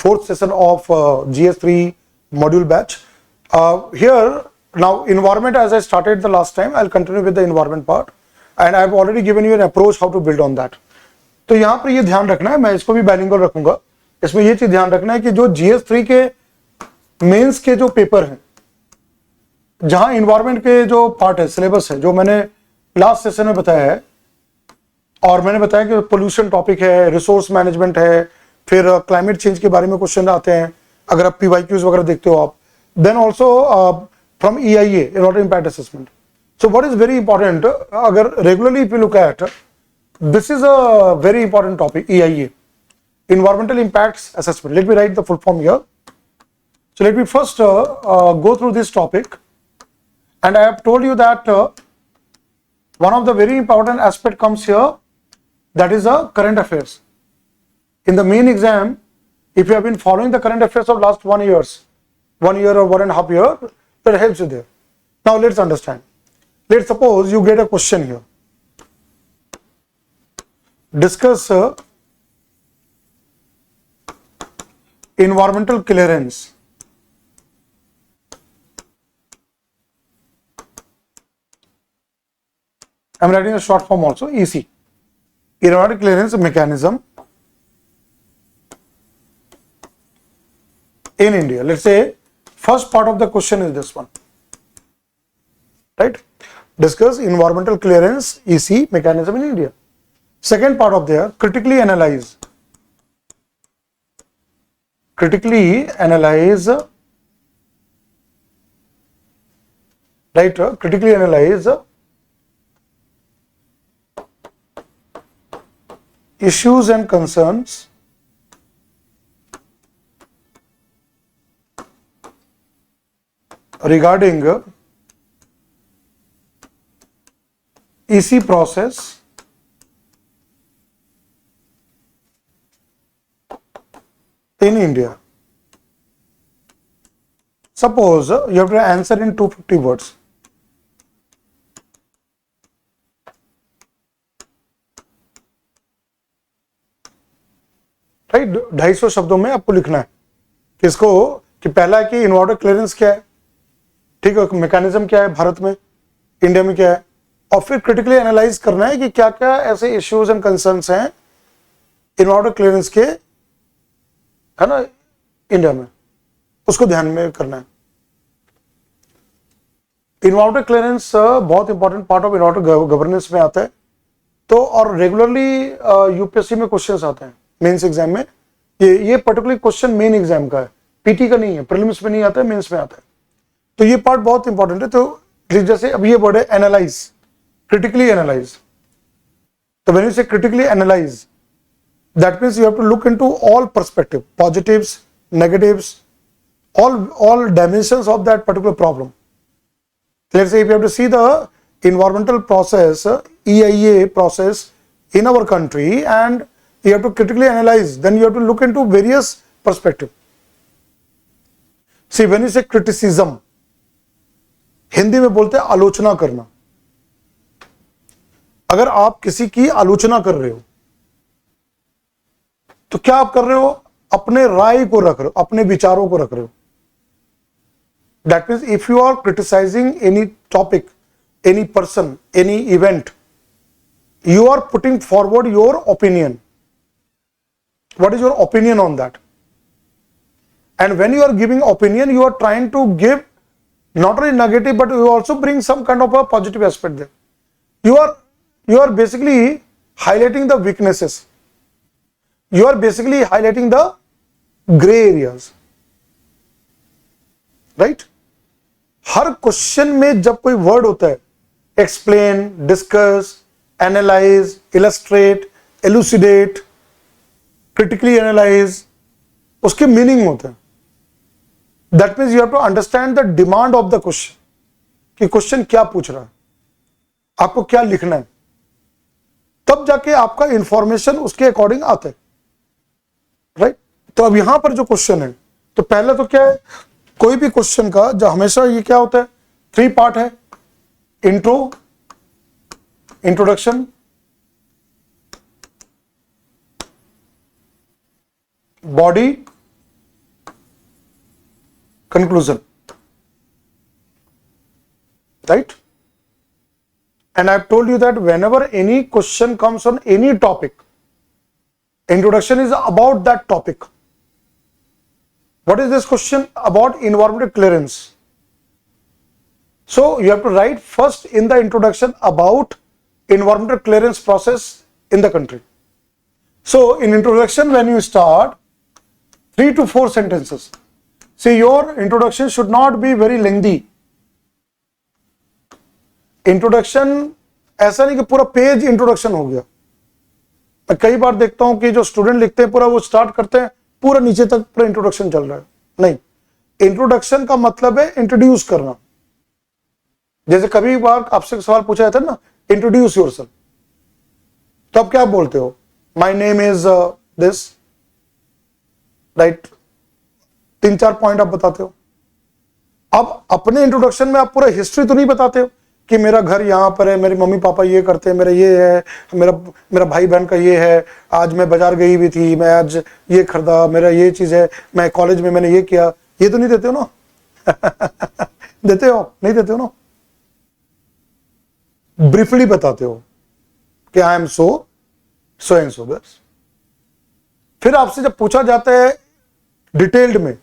fourth session of GS3 module batch. Here now environment, as I started the last time, I'll continue with the environment part, and I've already given you an approach how to build on that. तो यहाँ पर ये ध्यान रखना है, मैं इसको भी bilingual रखूंगा. इसमें ये चीज ध्यान रखना है कि जो GS3 के मेंस के जो पेपर हैं, जहां इन्वायरमेंट के जो पार्ट है, सिलेबस है, जो मैंने लास्ट सेशन में बताया है, और मैंने बताया कि पोल्यूशन टॉपिक है, रिसोर्स मैनेजमेंट है, फिर क्लाइमेट चेंज के बारे में क्वेश्चन आते हैं अगर आप PYQs वगैरह देखते हो आप. Then also from EIA, environmental impact assessment. So what is very important, अगर regularly if you look at, this is a very important topic, EIA, environmental impacts assessment. Let me write the full form here. So let me first go through this topic, and I have told you that one of the very important aspect comes here, that is current affairs. In the main exam, if you have been following the current affairs of last 1 year or 1.5 years, that helps you there. Now let's understand. Let's suppose you get a question here. Discuss environmental clearance. I'm writing a short form also, EC. Environmental clearance mechanism in India. Let's say first part of the question is this one, right? Discuss environmental clearance EC mechanism in India. Second part of there, critically analyze. Critically analyze, right? Critically analyze issues and concerns regarding EC process in India. Suppose you have to answer in 250 words. Right 250 शब्दों में आपको लिखना है किसको, कि पहला है कि इन्वायरमेंटल क्लियरेंस क्या है, ठीक है, मैकेनिज्म क्या है भारत में, इंडिया में क्या है, और फिर क्रिटिकली एनालाइज करना है कि क्या क्या ऐसे इश्यूज एंड कंसर्न्स हैं इन्वायरमेंटल क्लियरेंस के, है ना, इंडिया में, उसको ध्यान में करना है. इन्वायरमेंटल क्लियरेंस बहुत important part of environmental governance में आता है. तो और रेगुलरली यूपीएससी में क्वेश्चंस आते हैं मेंस एग्जाम में. ये पर्टिकुलर क्वेश्चन मेन एग्जाम का है, पीटी का नहीं है, प्रीलिम्स में नहीं आता है, मेंस में आता है. तो ये पार्ट बहुत इंपॉर्टेंट है. तो जैसे अब ये वर्ड है एनालाइज, क्रिटिकली एनालाइज. तो व्हेन यू से critically analyse, that means you have to look into all perspective, positives, negatives, all dimensions of that particular problem. Let's say if you have to see the environmental process, EIA process in our country, and you have to critically analyze, then you have to look into various perspective. See, when you say criticism, Hindi में बोलते हैं आलोचना करना. अगर आप किसी की आलोचना कर रहे हो तो क्या आप कर रहे हो, अपने राय को रख रहे हो, अपने विचारों को रख रहे हो. That means if you are criticising any topic, any person, any event, you are putting forward your opinion. What is your opinion on that? And when you are giving opinion, you are trying to give not only negative, but you also bring some kind of a positive aspect there. You are basically highlighting the weaknesses. You are basically highlighting the gray areas, right? हर question में जब कोई word होता है, explain, discuss, analyse, illustrate, elucidate, critically analyse, उसके meaning होते हैं. That means you have to understand the demand of the question, कि क्वेश्चन क्या पूछ रहा है, आपको क्या लिखना है, तब जाके आपका इंफॉर्मेशन उसके अकॉर्डिंग आता है, राइट? तो अब यहां पर जो क्वेश्चन है, तो पहला तो क्या है, कोई भी क्वेश्चन का जो हमेशा ये क्या होता है, 3 पार्ट है, intro, introduction, body conclusion, right? And I've told you that whenever any question comes on any topic, introduction is about that topic. What is this question? About environmental clearance. So you have to write first in the introduction about environmental clearance process in the country. So in introduction, when you start, 3 to 4 sentences. See, your introduction should not be very lengthy. Introduction ऐसा नहीं कि पूरा page introduction हो गया. मैं कई बार देखता हूं कि जो स्टूडेंट लिखते हैं पूरा वो स्टार्ट करते हैं पूरा नीचे तक पूरा इंट्रोडक्शन चल रहा है. नहीं, इंट्रोडक्शन का मतलब है इंट्रोड्यूस करना. जैसे कभी बार आपसे सवाल पूछा जाता है ना, इंट्रोड्यूस योरसेल्फ, तो आप क्या बोलते हो? My name is this, right? 3-4 point आप बताते हो. अब अपने इंट्रोडक्शन में आप पूरा हिस्ट्री तो नहीं बताते हो कि मेरा घर यहाँ पर है, मेरे मम्मी पापा ये करते हैं, मेरा ये है, मेरा भाई बहन का ये है, आज मैं बाजार गई हुई थी, मैं आज ये खरीदा, मेरा ये चीज है, मैं कॉलेज में मैंने ये किया. ये तो नहीं देते हो ना? देते हो? नहीं देते हो ना? ब्रीफली बताते हो कि I am so and so. बस फिर आपसे जब पूछा जाता है डिटेल्ड में,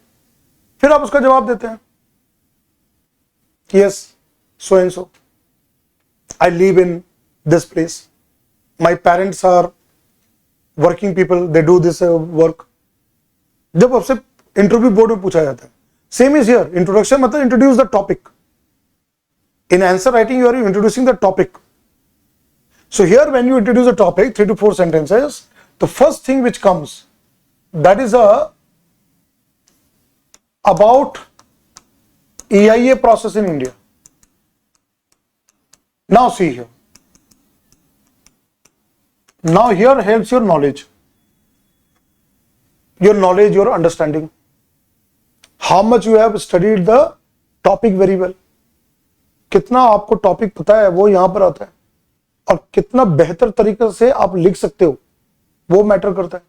फिर आप उसका जवाब देते हैं, yes, so and so, I live in this place. My parents are working people. They do this work. जब आपसे इंटरव्यू बोर्ड में पूछा जाता है, सेम इज हियर. इंट्रोडक्शन मतलब introduce the topic. In answer writing, you are introducing the topic. So here, when you introduce a topic, 3 to 4 sentences, the first thing which comes, that is about EIA process in India. Now see here. Now here helps your knowledge, your understanding. How much you have studied the topic very well. कितना आपको topic पता है वो यहां पर आता है, और कितना बेहतर तरीके से आप लिख सकते हो वो मैटर करता है.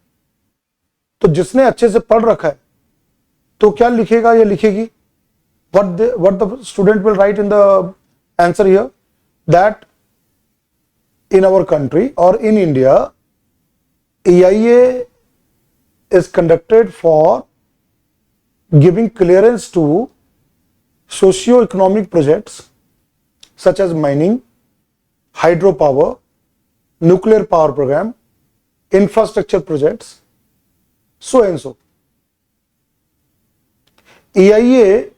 तो जिसने अच्छे से पढ़ रखा है तो क्या लिखेगा या लिखेगी? What the student will write in the answer here, that in our country or in India, EIA is conducted for giving clearance to socio-economic projects such as mining, hydropower, nuclear power program, infrastructure projects, so and so. EIA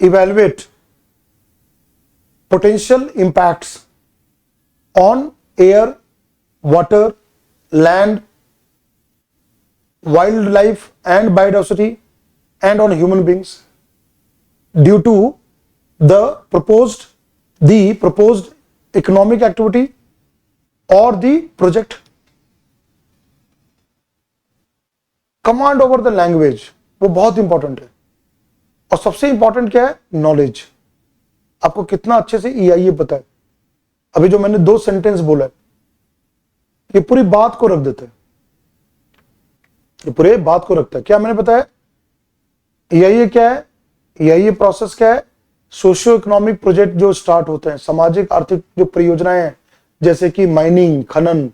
evaluate potential impacts on air, water, land, wildlife and biodiversity, and on human beings due to the proposed economic activity or the project. Command over the language वो बहुत important है. और सबसे important क्या है? Knowledge. आपको कितना अच्छे से EIA पता है. अभी जो मैंने 2 सेंटेंस बोला है, ये पूरी बात को रख देता है, ये पूरे बात को रखता है. क्या मैंने बताया? EIA क्या है? EIA प्रोसेस क्या है? सोशियो इकोनॉमिक प्रोजेक्ट जो स्टार्ट होते हैं, सामाजिक आर्थिक जो परियोजनाएं हैं, जैसे कि माइनिंग, खनन,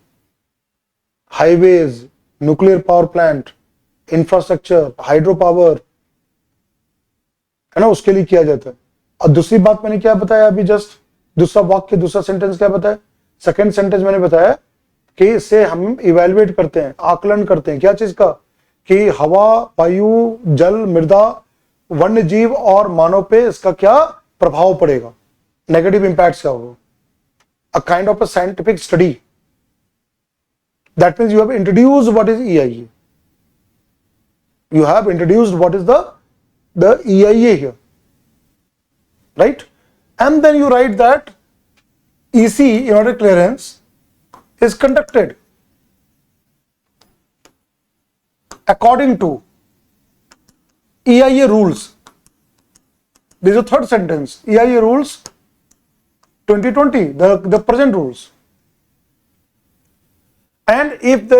highways, nuclear power plant, infrastructure, hydro power, है ना, उसके लिए किया जाता है. और दूसरी बात मैंने क्या बताया अभी जस्ट, दूसरा वाक्य, दूसरा सेंटेंस क्या बताया? सेकंड सेंटेंस मैंने बताया कि इससे हम इवेल्युएट करते हैं, आकलन करते हैं, क्या चीज का? कि हवा, वायु, जल, मृदा, वन्य जीव और मानव पे इसका क्या प्रभाव पड़ेगा, नेगेटिव इंपैक्ट्स क्या होगा. A kind of a scientific study. That means you have introduced what is EIA. You have introduced what is the EIA here, right? And then you write that EC, environmental clearance, is conducted according to EIA rules. This is the third sentence. EIA rules 2020, the present rules. And if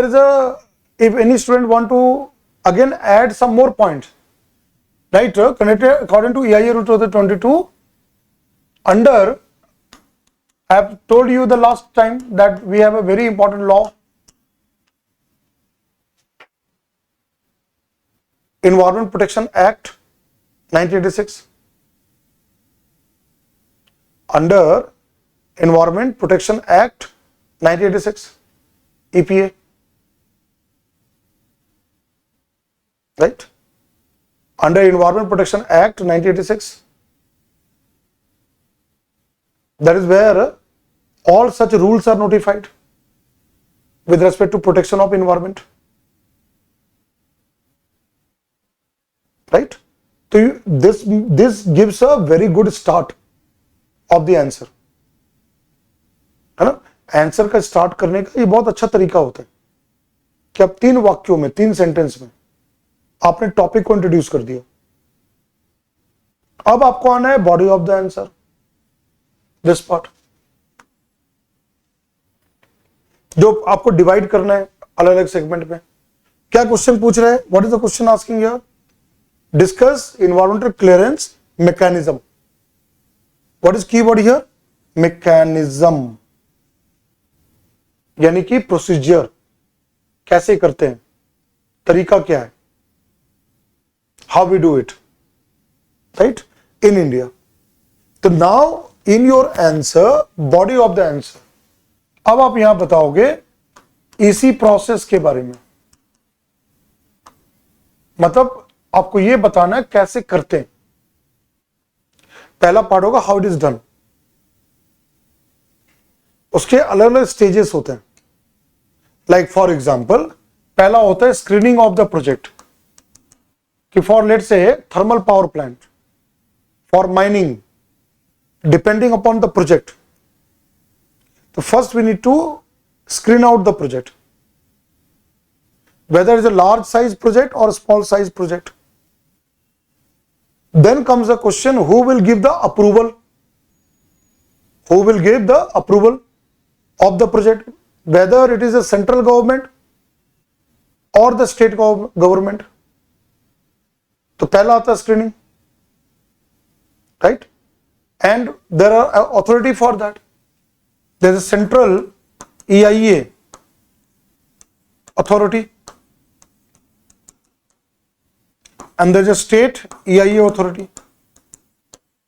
any student want to again add some more points, right? Connected according to EIA rule 2022. Under, I have told you the last time that we have a very important law, Environment Protection Act 1986. Under Environment Protection Act 1986, EPA, right? Under Environment Protection Act 1986, that is where all such rules are notified with respect to protection of environment, right? So this gives a very good start of the answer, है ना? Answer का start करने का ये बहुत अच्छा तरीका होता है कि आप 3 वाक्यों में, 3 सेंटेंस में आपने टॉपिक को इंट्रोड्यूस कर दिया। अब आपको आना है body of the answer, this part, जो आपको डिवाइड करना है अलग अलग सेगमेंट में। क्या क्वेश्चन पूछ रहे हैं? What is the question asking here? Discuss environmental clearance mechanism. What is keyword here? Mechanism, यानी कि प्रोसीजर, कैसे करते हैं, तरीका क्या है, how we do it, right, in India. तो now in your answer, body of the answer, अब आप यहां बताओगे इसी प्रोसेस के बारे में, मतलब आपको यह बताना है कैसे करते हैं। पहला पार्ट होगा हाउ इट इज डन, उसके अलग अलग स्टेजेस होते हैं। लाइक फॉर एग्जाम्पल, पहला होता है स्क्रीनिंग ऑफ द प्रोजेक्ट, कि for let say thermal power plant, for mining, depending upon the project. तो first we need to screen out the project, whether it's a large size project or a small size project. Then comes the question, who will give the approval? Who will give the approval of the project, whether it is a central government or the state government? तो पहला आता है screening, right? And there are authority for that. There is a central EIA authority and there is a state EIA authority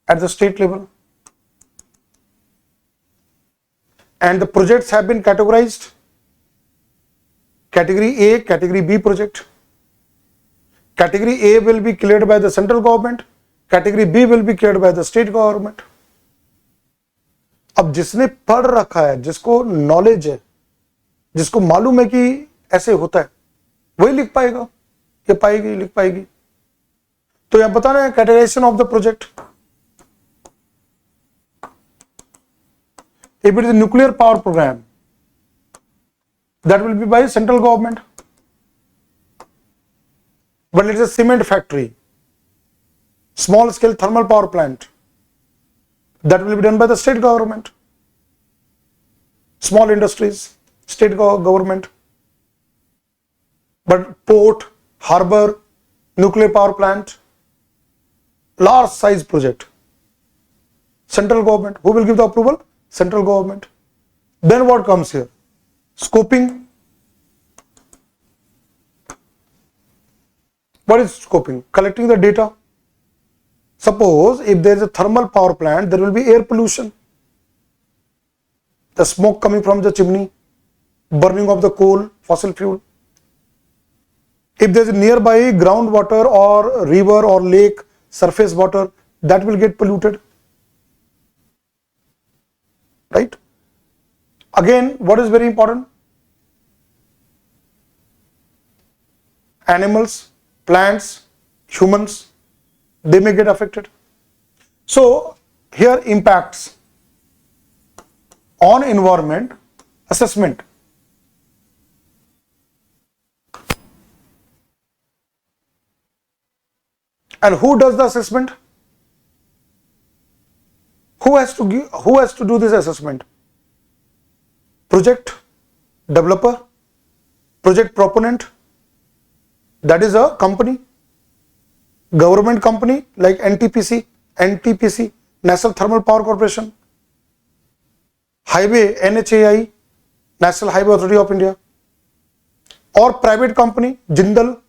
at the state level, and the projects have been categorized: category A, category B project. Category A will be cleared by the central government, category B will be cleared by the state government. अब जिसने पढ़ रखा है, जिसको knowledge है, जिसको मालूम है कि ऐसे होता है, वही लिख पाएगा, ये पाएगी, लिख पाएगी। तो यहां बताना है categorisation of the project. If it is nuclear power programme, that will be by central government, but it is a cement factory, small scale thermal power plant, that will be done by the state government. Small industries, state government. But port, harbor, nuclear power plant, large size project, central government. Who will give the approval? Central government. Then what comes here? Scoping. What is scoping? Collecting the data. Suppose if there is a thermal power plant, there will be air pollution, the smoke coming from the chimney, burning of the coal, fossil fuel. If there is nearby groundwater or river or lake, surface water, that will get polluted, right? Again, what is very important? Animals, plants, humans, they may get affected. So here impacts on environment assessment. And who does the assessment? Who has to do this assessment? Project developer, project proponent, that is a company. government company like NTPC, National Thermal Power Corporation, highway, NHAI, National Highway Authority of India, or private company, Jindal,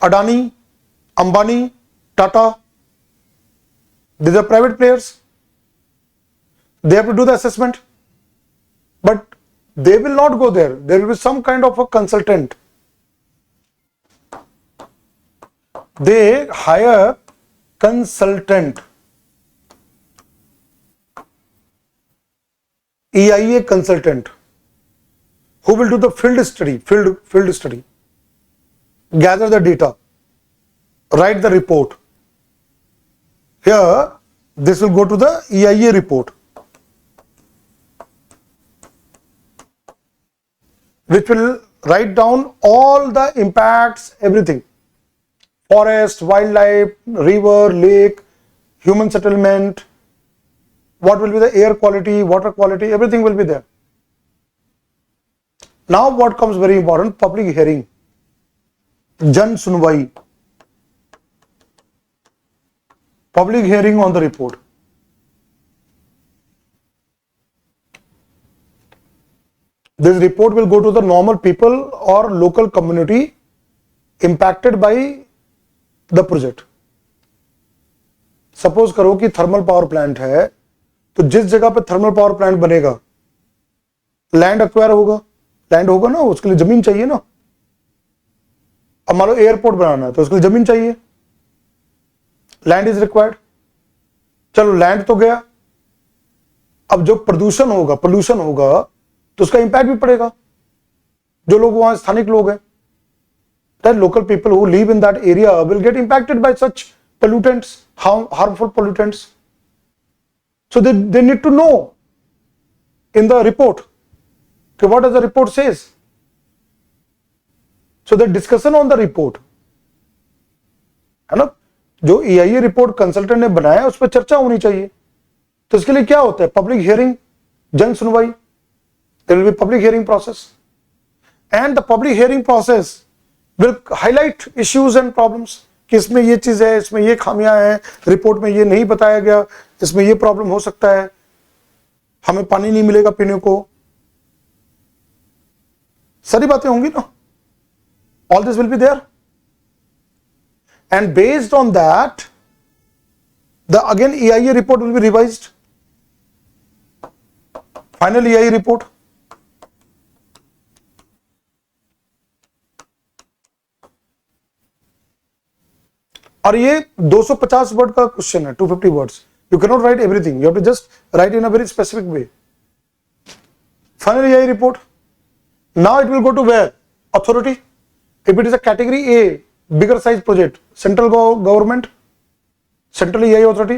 Adani, Ambani, Tata. These are private players. They have to do the assessment, but they will not go there. There will be some kind of a consultant. They hire consultant, EIA consultant, who will do the field study, gather the data, write the report. Here, this will go to the EIA report, which will write down all the impacts, everything. Forest, wildlife, river, lake, human settlement, what will be the air quality, water quality, everything will be there. Now what comes very important, public hearing, Jan Sunwai, public hearing on the report. This report will go to the normal people or local community impacted by the project. Suppose करो कि thermal power plant है, तो जिस जगह पे thermal power plant बनेगा land acquire होगा, land होगा ना, उसके लिए जमीन चाहिए ना. अब मान लो एयरपोर्ट बनाना है तो उसके लिए जमीन चाहिए, लैंड इज रिक्वायर्ड. चलो लैंड तो गया, अब जो प्रदूषण होगा, पोल्यूशन होगा, तो उसका इंपैक्ट भी पड़ेगा. जो लोग वहां स्थानिक लोग हैं, that local people who live in that area will get impacted by such pollutants, harmful pollutants. So they need to know in the report, okay, what does the report says. So the discussion on the report, है ना, जो EIA report consultant ने बनाया उस पर चर्चा होनी चाहिए. तो इसके लिए क्या होता है, पब्लिक हियरिंग, जन सुनवाई. There will be public hearing process, and the public hearing process will highlight issues and problems. कि इसमें ये चीज है, इसमें ये खामियां हैं, रिपोर्ट में ये नहीं बताया गया, इसमें ये प्रॉब्लम हो सकता है, हमें पानी नहीं मिलेगा पीने को. सारी बातें होंगी ना. All this will be there, and based on that, the again EIA report will be revised. Final EIA report. और ये 250 वर्ड का क्वेश्चन है, 250 words. You can not write everything, you have to just write in a very specific way. Final EIA report. Now it will go to where, authority. If it is a category A, bigger size project, central government, central EIA authority.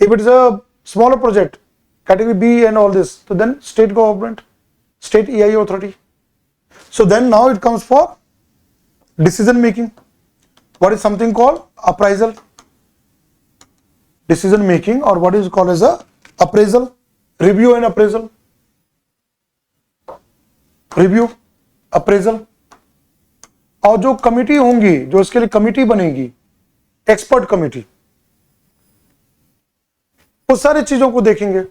If it is a smaller project, category B and all this, so then state government, state EIA authority. So then now it comes for decision making. What is something called appraisal, decision making, or what is called as a appraisal, review and appraisal, review, appraisal. और जो committee होंगी, जो इसके लिए committee बनेगी, expert committee, उस सारी चीजों को देखेंगे.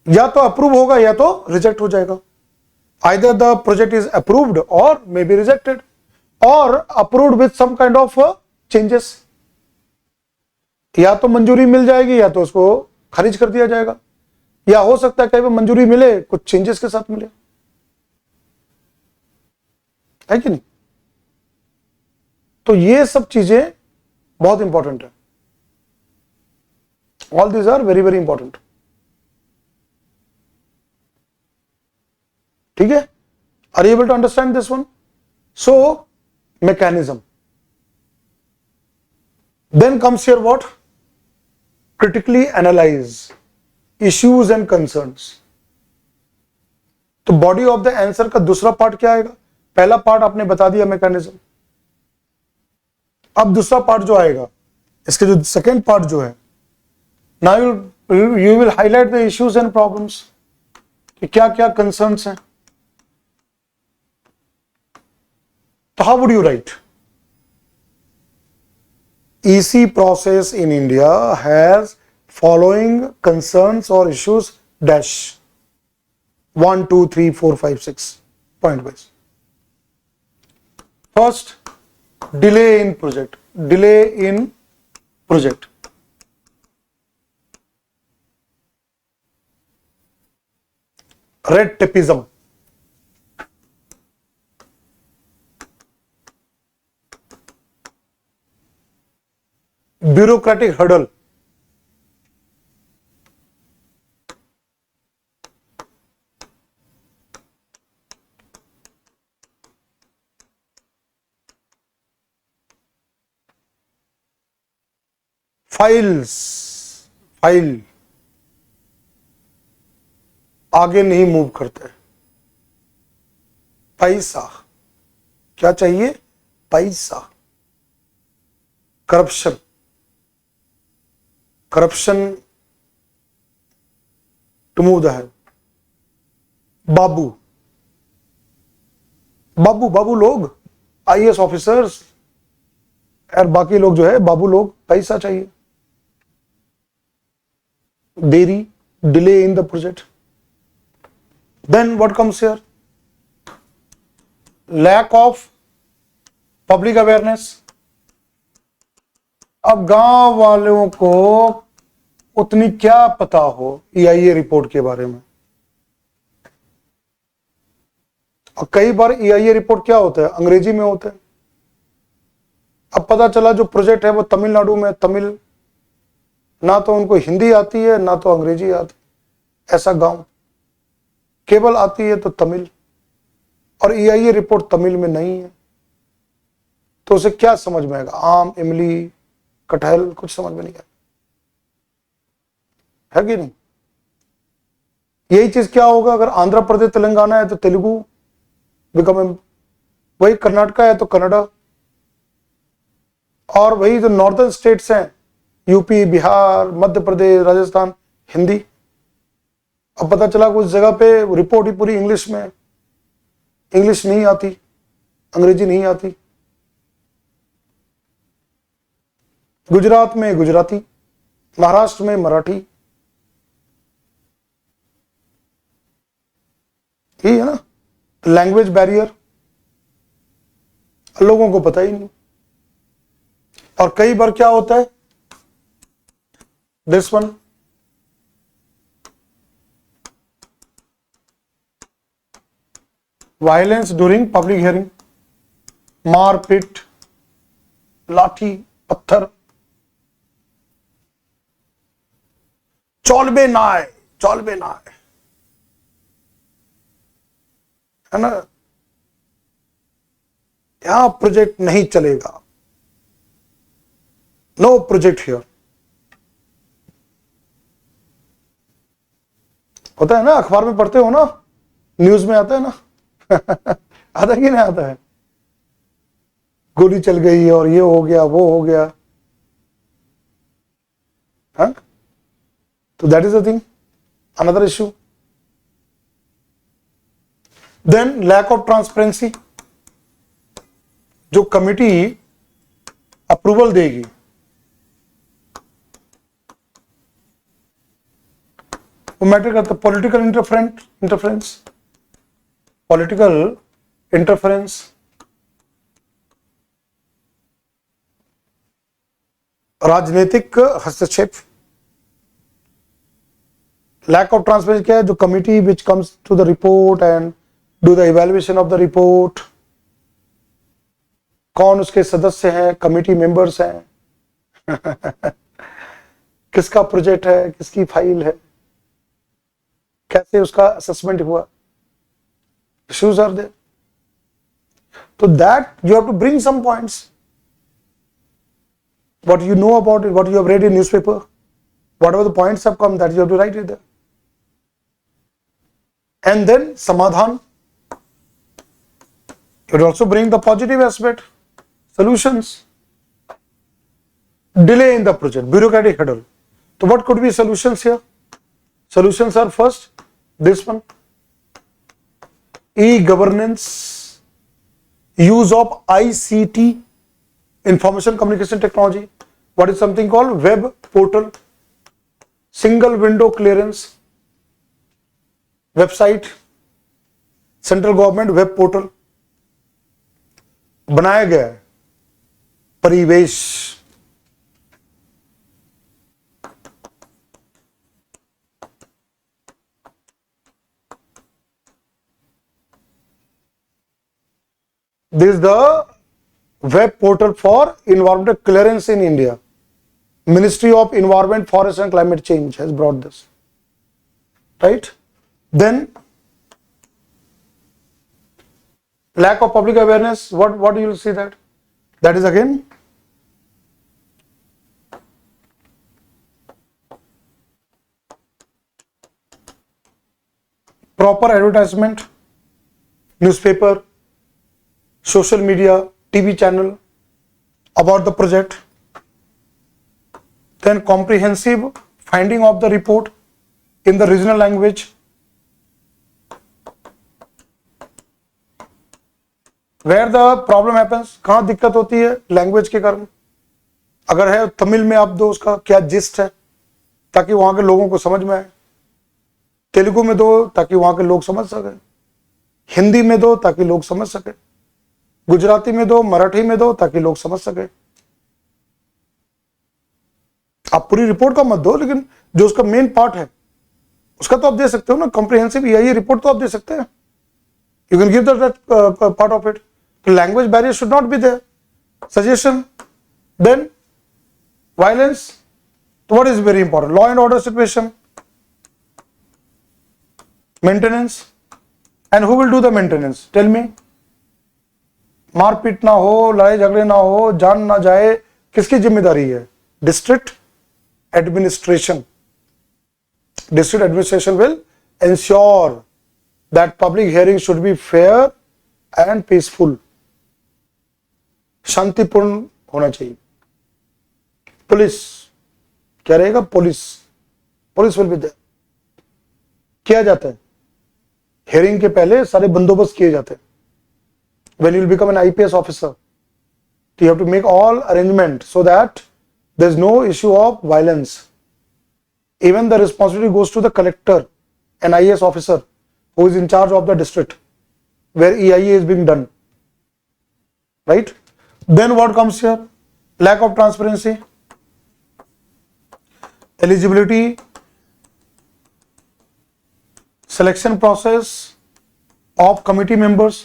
या तो अप्रूव होगा या तो रिजेक्ट हो जाएगा. Either the project is approved or may be rejected, or approved with some kind of changes. या तो मंजूरी मिल जाएगी या तो उसको खारिज कर दिया जाएगा, या हो सकता है कहीं पे मंजूरी मिले, कुछ चेंजेस के साथ मिले, है कि नहीं. तो ये सब चीजें बहुत इंपॉर्टेंट है. All these are very very important. ठीक है. Are you able to understand this one? So mechanism. Then comes here what? Critically analyze issues and concerns. तो बॉडी ऑफ द आंसर का दूसरा पार्ट क्या आएगा? पहला पार्ट आपने बता दिया मैकेनिज्म. अब दूसरा पार्ट जो आएगा, इसके जो सेकेंड पार्ट जो है, now you will highlight the issues and problems, कि क्या क्या कंसर्न्स हैं. तो how would you right? EC process in India has following concerns or issues dash 1, 2, 3, 4, 5, 6 point wise. First, delay in project. Delay in project. Red tapeism. Bureaucratic hurdle. File आगे नहीं move करते। पैसा, क्या चाहिए? पैसा। Corruption to move the head. Babu लोग, IAS officers और बाकी लोग जो है बाबू लोग, पैसा चाहिए। देरी, delay in the project. Then what comes here? Lack of public awareness. अब गांव वालों को उतनी क्या पता हो EIA रिपोर्ट के बारे में। और कई बार EIA रिपोर्ट क्या होता है? अंग्रेजी में होता है। अब पता चला जो प्रोजेक्ट है वो तमिलनाडु में, तमिल ना तो उनको हिंदी आती है ना तो अंग्रेजी आती है। ऐसा गांव, केवल आती है तो तमिल, और EIA रिपोर्ट तमिल में नहीं है, तो उसे क्या समझ में आएगा? आम, इमली, कटहल, कुछ समझ में नहीं आएगा, है कि नहीं? यही चीज क्या होगा अगर आंध्र प्रदेश तेलंगाना है तो तेलुगु बिकम, वही कर्नाटका है तो कन्नड़ा, और वही जो नॉर्दर्न स्टेट्स हैं यूपी, बिहार, मध्य प्रदेश, राजस्थान, हिंदी। अब पता चला कुछ जगह पे रिपोर्ट ही पूरी इंग्लिश में, इंग्लिश नहीं आती, अंग्रेजी नहीं आती। गुजरात में गुजराती, महाराष्ट्र में मराठी, यही है ना लैंग्वेज बैरियर, लोगों को पता ही नहीं। और कई बार क्या होता है, this one, violence during public hearing, मारपीट, लाठी पत्थर, चौलबे नाय, है ना, यहां प्रोजेक्ट नहीं चलेगा, नो प्रोजेक्ट हियर। होता है ना, अखबार में पढ़ते हो ना, न्यूज में आता है ना आता कि नहीं आता है? गोली चल गई और ये हो गया, वो हो गया, हाँ? तो that is the thing, another issue. Then lack of transparency. जो कमिटी अप्रूवल देगी, वो मैटर करता है। पॉलिटिकल इंटरफेरेंस, राजनीतिक हस्तक्षेप। लैक ऑफ ट्रांसपेरेंसी क्या है? जो committee which comes to the report and do the evaluation of the report, कौन उसके सदस्य हैं, कमिटी मेंबर्स हैं किसका प्रोजेक्ट है, किसकी फाइल है, कैसे उसका असेसमेंट हुआ, इश्यूज आर देयर। तो that you have to bring some points, what you know about it, what you have read in newspaper, whatever the points have come, that you have to write it there. And then samadhan, you will also bring the positive aspect, solutions. Delay in the project, bureaucratic hurdle. So what could be solutions here? Solutions are first, this one, e-governance, use of ICT, information communication technology, what is something called web portal, single window clearance website, central government web portal बनाया गया है। परिवेश, this is the web portal for environmental clearance in India. Ministry of Environment, Forest and Climate Change has brought this, right? Then lack of public awareness, what you will see that is again proper advertisement, newspaper, social media, TV channel about the project. Then comprehensive finding of the report in the regional language. Where the problem happens, कहाँ दिक्कत होती है? Language के कारण। अगर है तमिल में आप दो उसका क्या जिस्ट है, ताकि वहां के लोगों को समझ में आए। तेलुगु में दो ताकि वहां के लोग समझ सके, हिंदी में दो ताकि लोग समझ सके, गुजराती में दो, मराठी में दो ताकि लोग समझ सके। आप पूरी रिपोर्ट का मत दो, लेकिन जो उसका मेन पार्ट है उसका तो आप दे सकते हो ना। कॉम्प्रिहेंसिव EIA रिपोर्ट तो आप दे सकते हैं। You can give that part of it. Language barrier should not be there. Suggestion, then violence, तो what is very important? Law and order situation, maintenance, and who will do the maintenance? Tell me. मारपीट ना हो, लड़ाई झगड़े ना हो, जान ना जाए, किसकी जिम्मेदारी है? District administration. District administration will ensure that public hearing should be fair and peaceful. शांतिपूर्ण होना चाहिए. पुलिस क्या रहेगा? Police will be there. किया जाता है हेयरिंग के पहले, सारे बंदोबस्त किए जाते हैं. When you will become an IPS officer, you have to make all arrangement so that there is no issue of violence. Even the responsibility goes to the collector, an IAS officer who is in charge of the district where EIA is being done, right? Then what comes here? Lack of transparency, eligibility, selection process of committee members,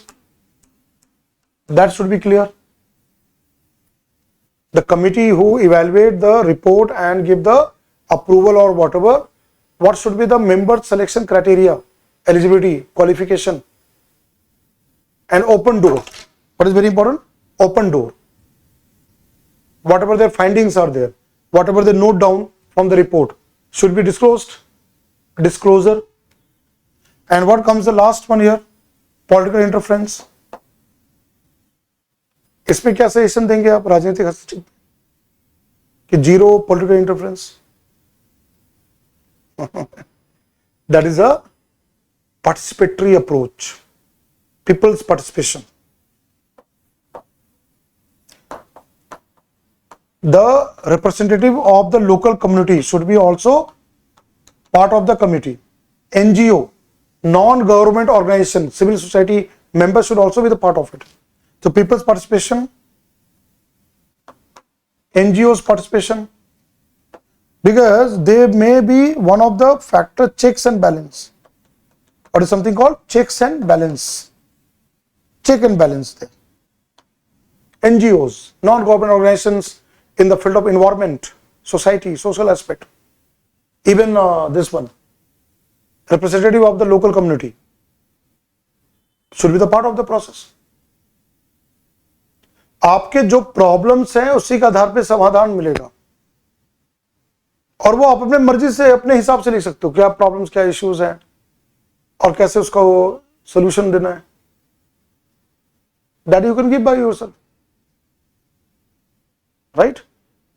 that should be clear. The committee who evaluate the report and give the approval or whatever, what should be the member selection criteria, eligibility, qualification, and open door. What is very important? Open door. Whatever their findings are there, whatever they note down from the report should be disclosed. Disclosure. And what comes the last one here? Political interference. इसमें क्या suggestion देंगे आप राजनीतिक हस्तक्षेप कि zero political interference? That is a participatory approach, people's participation. The representative of the local community should be also part of the committee. NGO, non-government organization, civil society members should also be the part of it. So people's participation, NGO's participation, because they may be one of the factor checks and balance. What is something called checks and balance? Check and balance there. NGOs, non-government organizations in the field of environment, society, social aspect. Even this one, representative of the local community should be the part of the process. आपके जो problems हैं उसी के आधार पे समाधान मिलेगा, और वो आप अपने मर्जी से अपने हिसाब से लिख सकते हो क्या प्रॉब्लम्स, क्या इश्यूज हैं और कैसे उसका वो सोल्यूशन देना है. That you can give by yourself, right.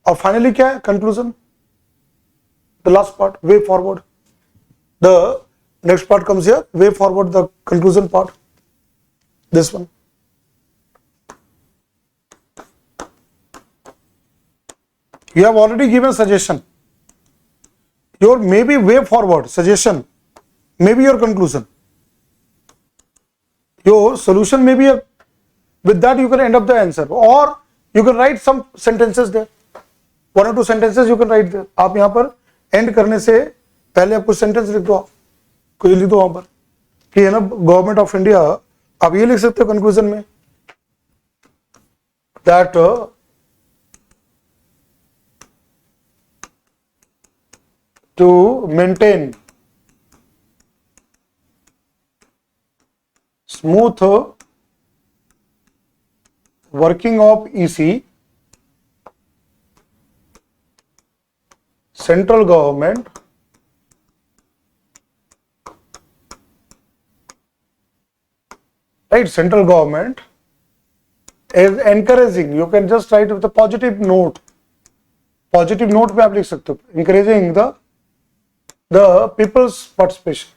और फाइनली क्या है conclusion, the last part, way forward. The next part comes here, way forward, the conclusion part, this one. You have already given suggestion. Your maybe way forward suggestion, maybe your conclusion. Your solution may be with that you can end up the answer, or you can write some sentences there. 1 or 2 sentences you can write there. आप यहाँ पर end करने से पहले आप कुछ sentence लिख दो, कुछ लिख दो वहाँ पर कि है ना गवर्नमेंट ऑफ इंडिया. आप ये लिख सकते हो कंक्लूजन में that to maintain smooth working of EC, central government central government is encouraging. You can just write with a positive note. Positive note पे आप लिख सकते हो, encouraging the people's participation.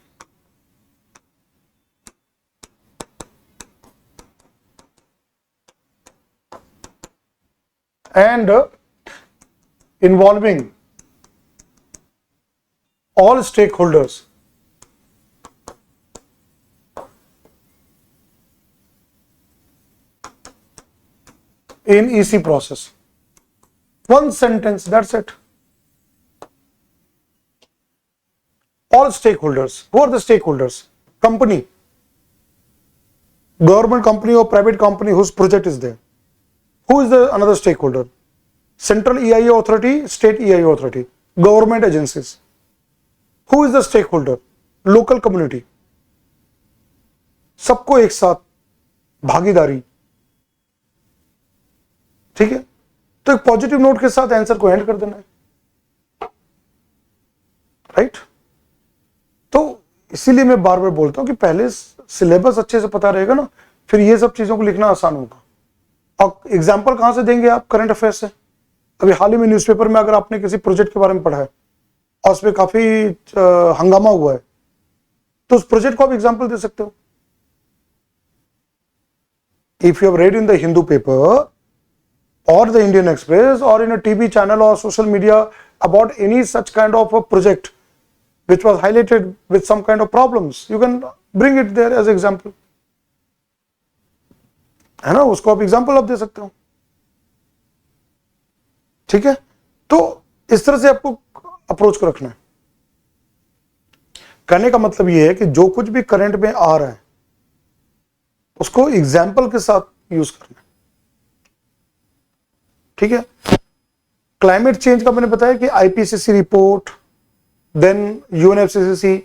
And involving all stakeholders in EC process. One sentence, that's it. All stakeholders. Who are the stakeholders? Company, government company or private company whose project is there. Who is the another stakeholder? Central EIA authority, state EIA authority, government agencies. Who is the stakeholder? Local community. सबको एक साथ भागीदारी. ठीक है, तो एक positive note के साथ आंसर को एंड कर देना है. राइट? तो इसीलिए मैं बार बार बोलता हूं कि पहले सिलेबस अच्छे से पता रहेगा ना, फिर ये सब चीजों को लिखना आसान होगा. और एग्जाम्पल कहां से देंगे आप? करंट अफेयर से. अभी हाल ही में न्यूज़पेपर में अगर आपने किसी प्रोजेक्ट के बारे में पढ़ा है और उसमें काफी हंगामा हुआ है, तो उस प्रोजेक्ट को आप एग्जाम्पल दे सकते हो. If you have read in the Hindu paper or the Indian Express or in a TV channel or social media about any such kind of a project which was highlighted with some kind of problems, you can bring it there as example. है ना, उसको आप example आप दे सकते हो. ठीक है, तो इस तरह से आपको अप्रोच को रखना है. कहने का मतलब ये है कि जो कुछ भी करंट में आ रहा है उसको एग्जाम्पल के साथ यूज करना है. ठीक है. क्लाइमेट चेंज का मैंने बताया कि IPCC report, then UNFCCC,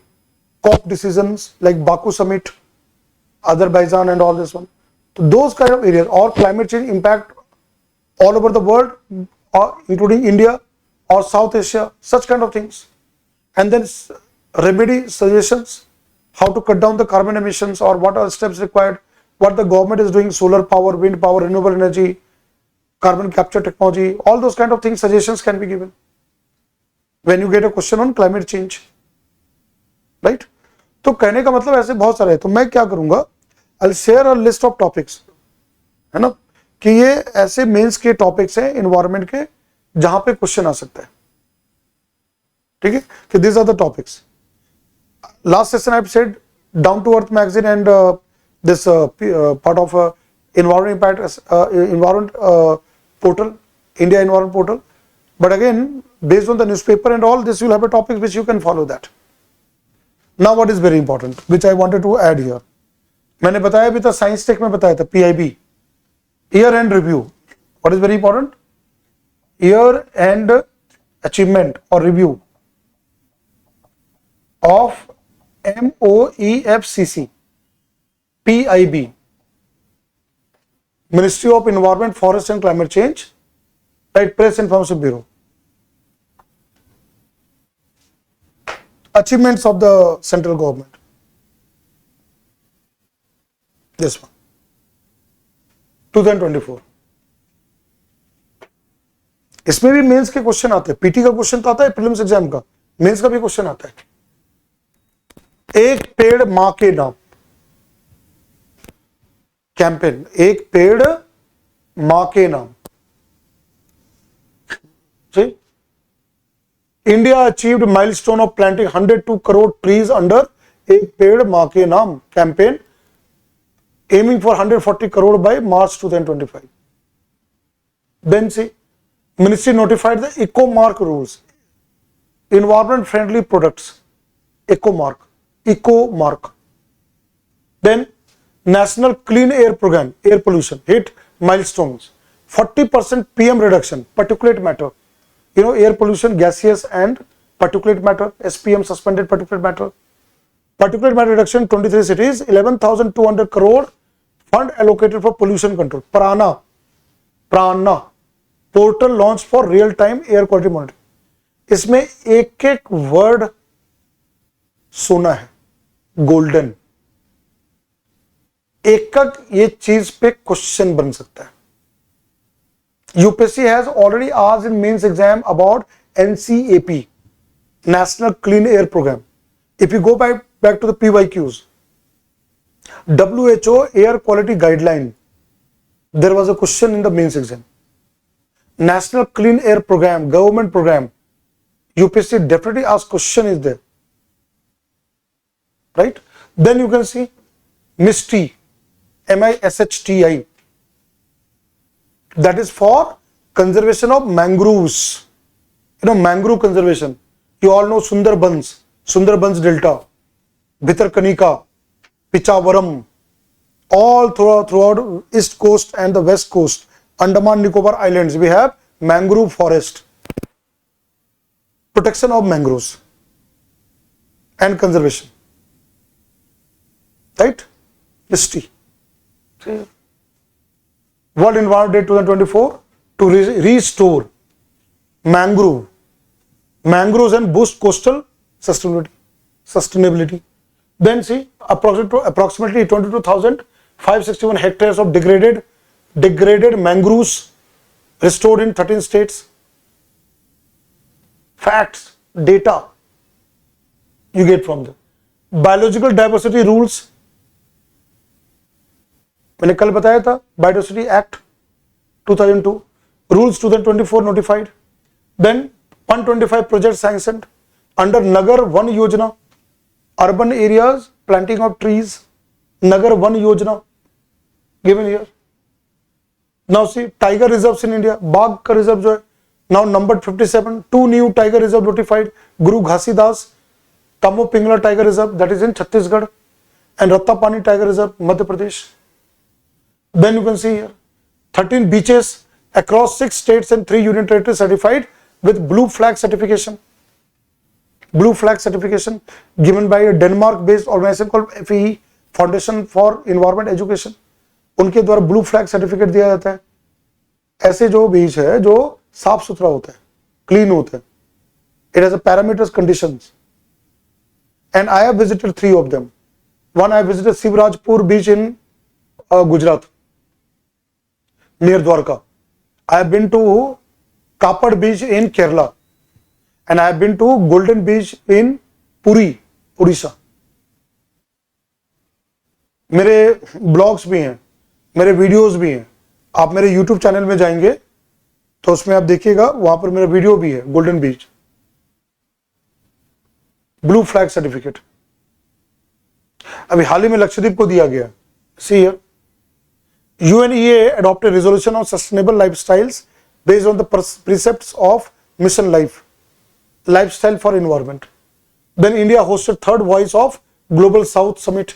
COP decisions like Baku summit, Azerbaijan and all this one. तो दोज काइंड ऑफ एरियाज और climate change impact all over the world including India और south Asia, such kind of things. And then remedy suggestions, how to cut down the carbon emissions or what are steps required, what the government is doing, solar power, wind power, renewable energy, carbon capture technology, all those kind of things, suggestions can be given when you get a question on climate change. Right? तो कहने का मतलब ऐसे बहुत सारे है. तो मैं क्या करूंगा, I'll share a list of topics, है ना, कि ये ऐसे मेंस के टॉपिक्स हैं एनवायरमेंट के जहां पे क्वेश्चन आ सकता है. ठीक है, कि these are the topics. Last session I've said Down to Earth magazine and this part of environment impact environment portal, India environment portal. But again, based on the newspaper and all this, you'll have a topic which you can follow that. Now what is very important, which I wanted to add here. मैंने बताया भी था, science tech में बताया था, PIB, year end review. What is very important? Year end achievement or review of MOEFCC, PIB, Ministry of Environment, Forest and Climate Change, right? Press Information Bureau. Achievements of the central government. This one, 2024. इसमें भी mains के question आते हैं. PT का question तो आता है, prelims exam का, मेंस का भी क्वेश्चन आता है. एक पेड़ मां के नाम कैंपेन, एक पेड़ मां के नाम. See, India achieved milestone of planting 102 crore trees under एक पेड़ मां के नाम campaign, aiming for 140 crore by March 2025. Then see, Ministry notified the Ecomark rules, environment friendly products, Ecomark. Then National Clean Air Program, air pollution hit milestones, 40% PM reduction, particulate matter. You know, air pollution, gaseous and particulate matter, SPM, suspended particulate matter. Particulate matter reduction, 23 cities, 11,200 crore fund allocated for pollution control. Prana portal launched for real time air quality monitoring. इसमें एक एक word सोना है, golden. एक ये चीज पे question बन सकता है. UPSC has already asked in mains exam about NCAP, National Clean Air Program. If you go back to the PYQs, WHO Air Quality Guideline, there was a question in the mains exam. National Clean Air Program, government program, UPSC definitely asked question is there, right? Then you can see MISHTI, MISHTI. That is for conservation of mangroves. You know, mangrove conservation. You all know Sundarbans Delta, Bhitarkanika, Pichavaram, all throughout East Coast and the West Coast, Andaman Nicobar Islands, we have mangrove forest. Protection of mangroves and conservation. Right? MISHTI. See? World Environment Day 2024 to restore mangroves and boost coastal sustainability. Then see, approximately 22,561 hectares of degraded mangroves restored in 13 states. Facts, data you get from them. Biological diversity rules, मैंने कल बताया था, biodiversity act 2002, rules 2024 notified. Then 125 projects sanctioned under Nagar Van Yojana, urban areas planting of trees, Nagar Van Yojana given here. Now see, tiger reserves in India, बाघ का reserve जो है now numbered 57, 2 new tiger reserve notified, Guru Ghasidas, Tamo Pingla tiger reserve, that is in Chhattisgarh, and Rattapani tiger reserve, Madhya Pradesh. Then you can see here 13 beaches across 6 states and 3 union territories certified with blue flag certification. Blue flag certification given by a Denmark based organization called FEE, Foundation for Environment Education. उनके द्वारा blue flag certificate दिया जाता है. ऐसे जो बीच है जो साफ सुथरा होता है, क्लीन होता है. It has a parameters conditions, and I have visited 3 of them. One, I visited Sivrajpur beach in Gujarat near Dwarka. I have been to Kapad beach in Kerala, and I have been to Golden beach in Puri, Odisha. मेरे blogs भी हैं, मेरे videos भी हैं. आप मेरे YouTube channel में जाएंगे तो उसमें आप देखिएगा, वहां पर मेरा वीडियो भी है. Golden beach blue flag certificate अभी हाल ही में लक्षद्वीप को दिया गया. See here, UNEA adopted resolution on sustainable lifestyles based on the precepts of Mission Life, lifestyle for environment. Then India hosted 3rd Voice of Global South Summit.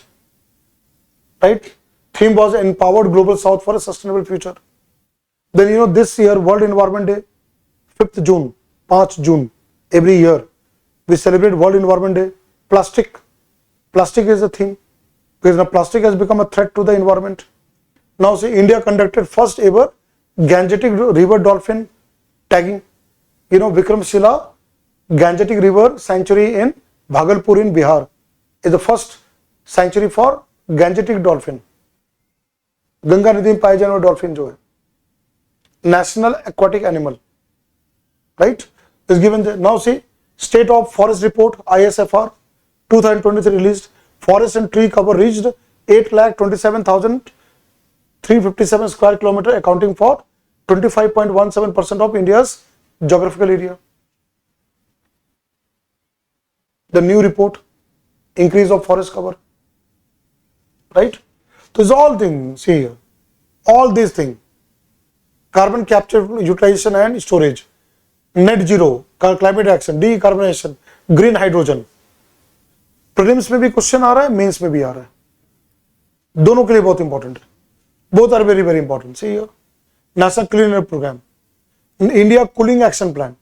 Right? Theme was Empowered Global South for a Sustainable Future. Then you know, this year World Environment Day, 5th June, 5 June, every year we celebrate World Environment Day. Plastic is the theme because now plastic has become a threat to the environment. Now see, India conducted first ever Gangetic River dolphin tagging. You know, Vikramshila Gangetic River Sanctuary in Bhagalpur in Bihar is the first sanctuary for Gangetic dolphin. Ganga नदी में पाए जाने वाला dolphin जो है national aquatic animal, right, is given there. Now see, state of forest report ISFR 2023 released. Forest and tree cover reached 8,27,357 square kilometer, accounting for 25.17% of India's geographical area. The new report, increase of forest cover, right? So it's all things, see here, all these things, carbon capture, utilization and storage, net zero, climate action, decarbonization, green hydrogen. Prelims में भी question आ रहा है, mains में भी आ रहा है, दोनों के लिए बहुत इंपॉर्टेंट है, both are very very important. See here, NASA clean air programme, India cooling action plan,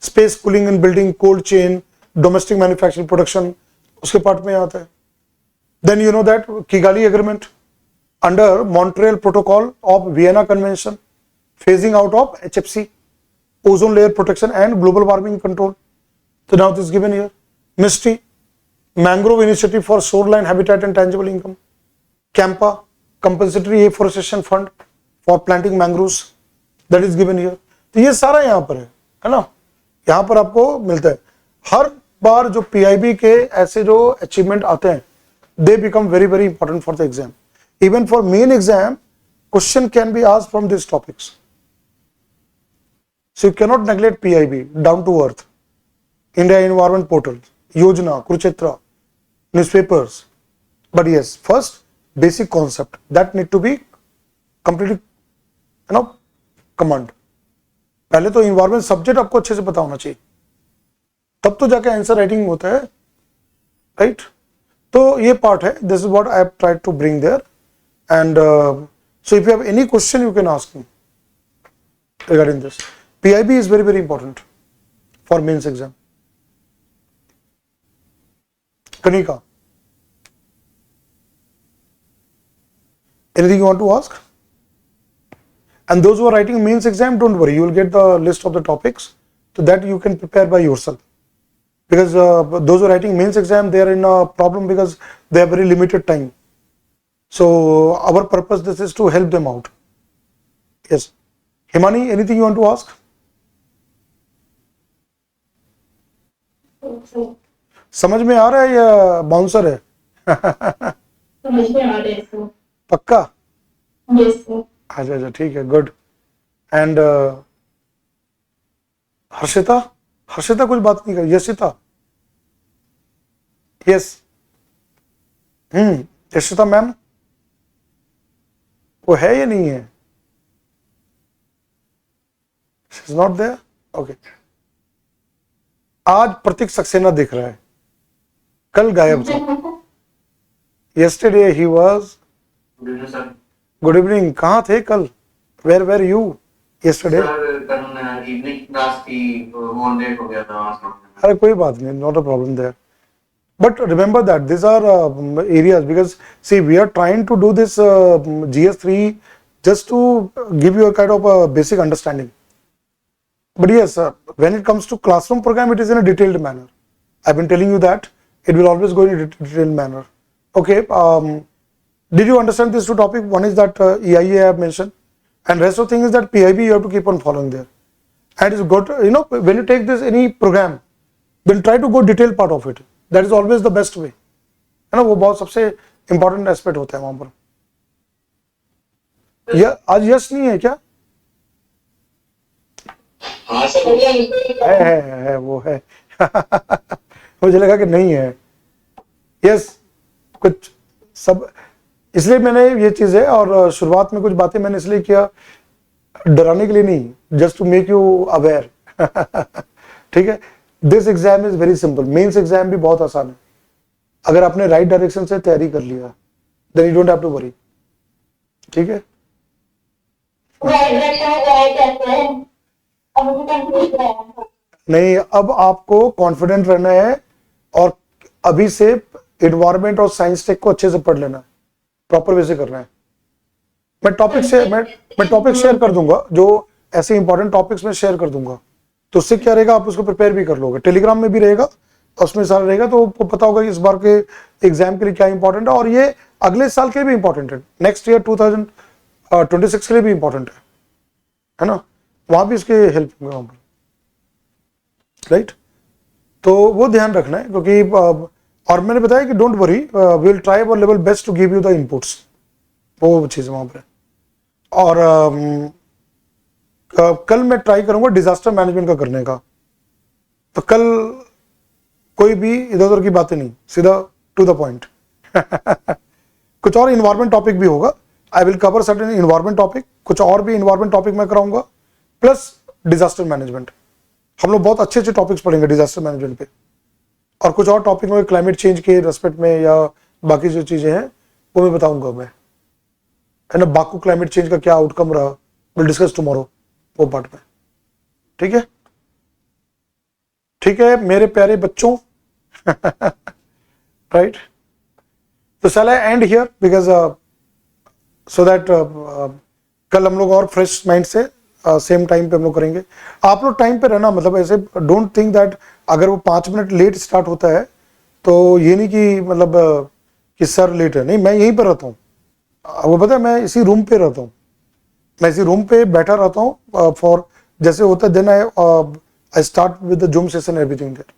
space cooling and building, cold chain, domestic manufacturing production, उसके पार्ट में आता है. Then you know that Kigali agreement under Montreal protocol of Vienna convention, phasing out of HFC, ozone layer protection and global warming control. So now this is given here. MISTI, Mangrove Initiative for Shoreline Habitat and Tangible Income. CAMPA, Compensatory Afforestation Fund for Planting Mangroves, that is given here. तो ये सारा यहाँ पर है ना, यहाँ पर आपको मिलता है. हर बार जो PIB के ऐसे जो अचीवमेंट आते हैं, they become very very important for the exam. Even for main exam, question can be asked from these topics. So you cannot neglect PIB, down to earth, India Environment Portal, Yojana, Kurukshetra, newspapers. But yes, first basic concept that need to be completely, command. पहले तो environment subject आपको अच्छे से पता होना चाहिए, तब तो जाके आंसर राइटिंग होता है, right? तो ये पार्ट है. This is what I have tried to bring there, and so if you have any question you can ask me regarding this. PIB is very very important for mains exam. Kanika, anything you want to ask? And those who are writing mains exam, don't worry, you will get the list of the topics, so that you can prepare by yourself. Because those who are writing mains exam, they are in a problem because they have very limited time. So our purpose this is to help them out. Yes, Himani, anything you want to ask? समझ में आ रहा है या bouncer है? समझ में आ रहा है सर. पक्का? Yes sir. अच्छा अच्छा ठीक है, गुड. एंड हर्षिता, हर्षिता कुछ बात नहीं कर. यशिता, यस, यशिता मैम, वो है या नहीं है? She is not there. Okay. आज प्रतीक सक्सेना दिख रहा है, कल गायब था. yesterday he was. Good evening. कहाँ थे कल? Where were you yesterday? Evening class की होल डे हो गया था. अरे कोई बात नहीं, not a problem there. But remember that these are areas, because see we are trying to do this GS3 just to give you a kind of a basic understanding. But yes, when it comes to classroom program, it is in a detailed manner. I've been telling you that it will always go in a detailed manner. Okay. Did you understand these two topics? One is that EIA I have mentioned, and rest of the thing is that PIB you have to keep on following there. And it's got, when you take this any program, then try to go detailed part of it. That is always the best way. है ना, वो बहुत सबसे important aspect होता है वहां पर. आज यश नहीं है क्या? हाँ सर. है वो है. मुझे लगा कि नहीं है. यस, कुछ सब, इसलिए मैंने ये चीज है, और शुरुआत में कुछ बातें मैंने इसलिए किया, डराने के लिए नहीं, just to make you aware. ठीक है. This exam is very simple. Mains exam भी बहुत आसान है. अगर आपने राइट डायरेक्शन से तैयारी कर लिया, then you don't have to worry. ठीक है. नहीं, अब आपको कॉन्फिडेंट रहना है, और अभी से एनवायरमेंट और साइंस टेक को अच्छे से पढ़ लेना है, प्रॉपर वे से करना है. मैं टॉपिक शेयर कर दूंगा, जो ऐसे इंपॉर्टेंट टॉपिक्स में शेयर कर दूंगा, तो उससे क्या रहेगा, आप उसको प्रिपेयर भी कर लोगे. टेलीग्राम में भी रहेगा, उसमें सारा रहेगा, तो आपको पता होगा कि इस बार के एग्जाम के लिए क्या इंपॉर्टेंट है, और ये अगले साल के लिए भी इंपॉर्टेंट है, नेक्स्ट ईयर 2026 के लिए भी इंपॉर्टेंट है ना, वहां भी इसके हेल्प होंगे वहां पर. राइट. तो वो ध्यान रखना है, क्योंकि और मैंने बताया कि don't worry, we will try our level best to give you the inputs. वो चीज वहां पर. और कल मैं ट्राई करूंगा डिजास्टर मैनेजमेंट का करने का। तो कल कोई भी इधर उधर की बातें नहीं, सीधा टू द पॉइंट। कुछ और इन्वायरमेंट टॉपिक भी होगा, I will cover certain environment topic, कुछ और भी इन्वायरमेंट टॉपिक मैं कराऊंगा, प्लस डिजास्टर मैनेजमेंट। हम लोग बहुत अच्छे अच्छे टॉपिक्स पढ़ेंगे डिजास्टर मैनेजमेंट पे, और कुछ और टॉपिक में क्लाइमेट चेंज के रेस्पेक्ट में या बाकी जो चीजें हैं वो मैं बताऊंगा मैं, है ना। बाकू क्लाइमेट चेंज का क्या आउटकम रहा, विल डिस्कस टुमारो वो पार्ट में, ठीक है। ठीक है मेरे प्यारे बच्चों। राइट, तो shall I end here because so that कल हम लोग और फ्रेश माइंड से सेम टाइम पे हम लोग करेंगे। आप लोग टाइम पे रहना, मतलब ऐसे डोंट थिंक दैट अगर वो 5 मिनट लेट स्टार्ट होता है तो ये नहीं कि मतलब कि सर लेट है, नहीं, मैं यहीं पर रहता हूँ। वो पता है मैं इसी रूम पे रहता हूँ, मैं इसी रूम पे बैठा रहता हूँ फॉर जैसे होता है then I start with the Zoom session everything there.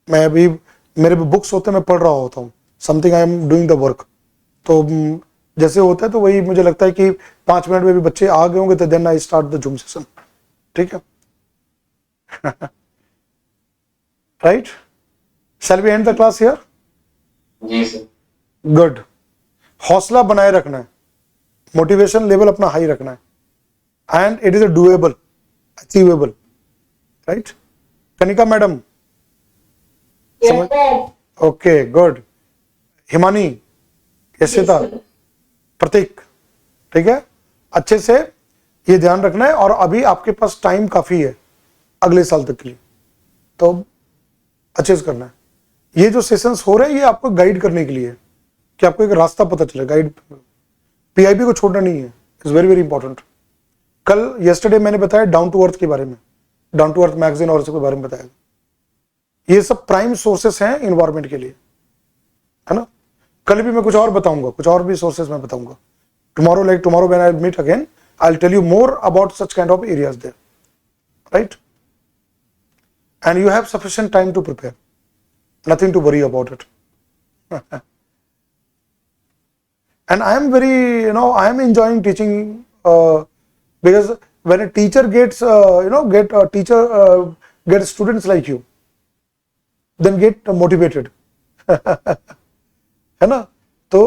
मैं अभी मेरे बुक्स होते हैं, मैं पढ़ रहा होता हूँ, something I am doing the work. तो जैसे होता है तो वही मुझे लगता है कि 5 मिनट में भी बच्चे आ गए होंगे तो then I start the Zoom session, ठीक है। Right, shall we end the class here? जी सर। गुड। हौसला बनाए रखना है, मोटिवेशन लेवल अपना हाई रखना है, and it is a doable, achievable, right. Kanika madam, Yes, sir. Okay good. Himani, Yashita, Pratik, ठीक है, अच्छे से ये ध्यान रखना है। और अभी आपके पास टाइम काफी है अगले साल तक के लिए, तो अच्छे से करना है। ये जो सेशंस हो रहे हैं ये आपको गाइड करने के लिए है, कि आपको एक रास्ता पता चले, गाइड। पीआईबी को छोड़ना नहीं है, इट्स वेरी वेरी इंपॉर्टेंट। कल यस्टरडे मैंने बताया डाउन टू अर्थ के बारे में, डाउन टू अर्थ मैगजीन और इसके बारे में बताया। ये सब प्राइम सोर्सेस हैं इन्वायरमेंट के लिए, है ना। कल भी मैं कुछ और बताऊंगा, कुछ और भी सोर्सेस मैं बताऊंगा। Tomorrow, like tomorrow when I meet again, I will tell you more about such kind of areas there, right. And you have sufficient time to prepare, nothing to worry about it. And I am very, I am enjoying teaching because when a teacher gets, get students like you, then get motivated. है ना। तो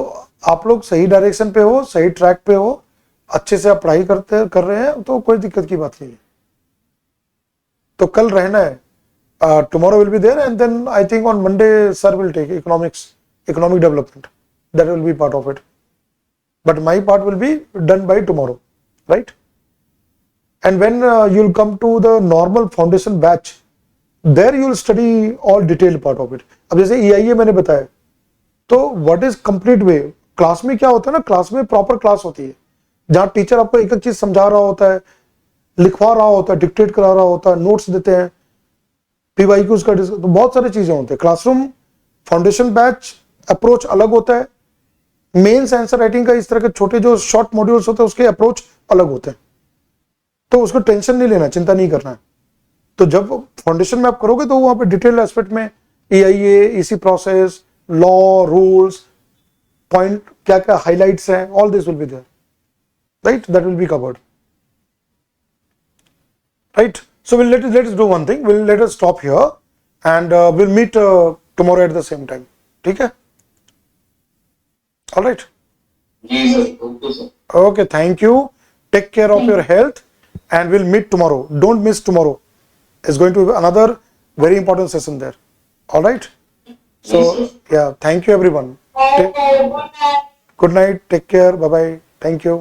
आप लोग सही direction पे हो, सही track पे हो, अच्छे से आप पढ़ाई कर रहे हैं, तो कोई दिक्कत की बात नहीं है। तो कल रहना है। Tomorrow will be there, and then I think on Monday sir will take economic development. That will be part of it. But my part will be done by tomorrow, right? And when you'll come to the normal foundation batch, there you will study all detailed part of it. अब जैसे EIA मैंने बताया, तो what is complete way? Class में क्या होता है ना, क्लास में प्रॉपर क्लास होती है, जहाँ टीचर आपको एक एक चीज समझा रहा होता है, लिखवा रहा होता है, डिक्टेट करा रहा होता है, नोट्स देते हैं, पीवाईक्यूज का, तो बहुत सारी चीजें होती है। क्लासरूम फाउंडेशन बैच अप्रोच अलग होता है, मेंस आंसर राइटिंग का इस तरह के छोटे जो शॉर्ट मॉड्यूल्स होते हैं उसके अप्रोच अलग होते हैं। तो उसको टेंशन नहीं लेना, चिंता नहीं करना है। तो जब फाउंडेशन में आप करोगे तो वहां पे डिटेल एस्पेक्ट में EIA, EC process, law, rules, point क्या क्या हाईलाइट्स हैं, all this will be there, right, that will be covered, right. So let us do one thing. Let us stop here, and we'll meet tomorrow at the same time. ठीक है? All right. जी सर, okay sir. Okay. Thank you. Take care of your health, and we'll meet tomorrow. Don't miss tomorrow. It's going to be another very important session there. All right. So yeah. Thank you everyone. Okay, good night. Good night. Take care. Bye bye. Thank you.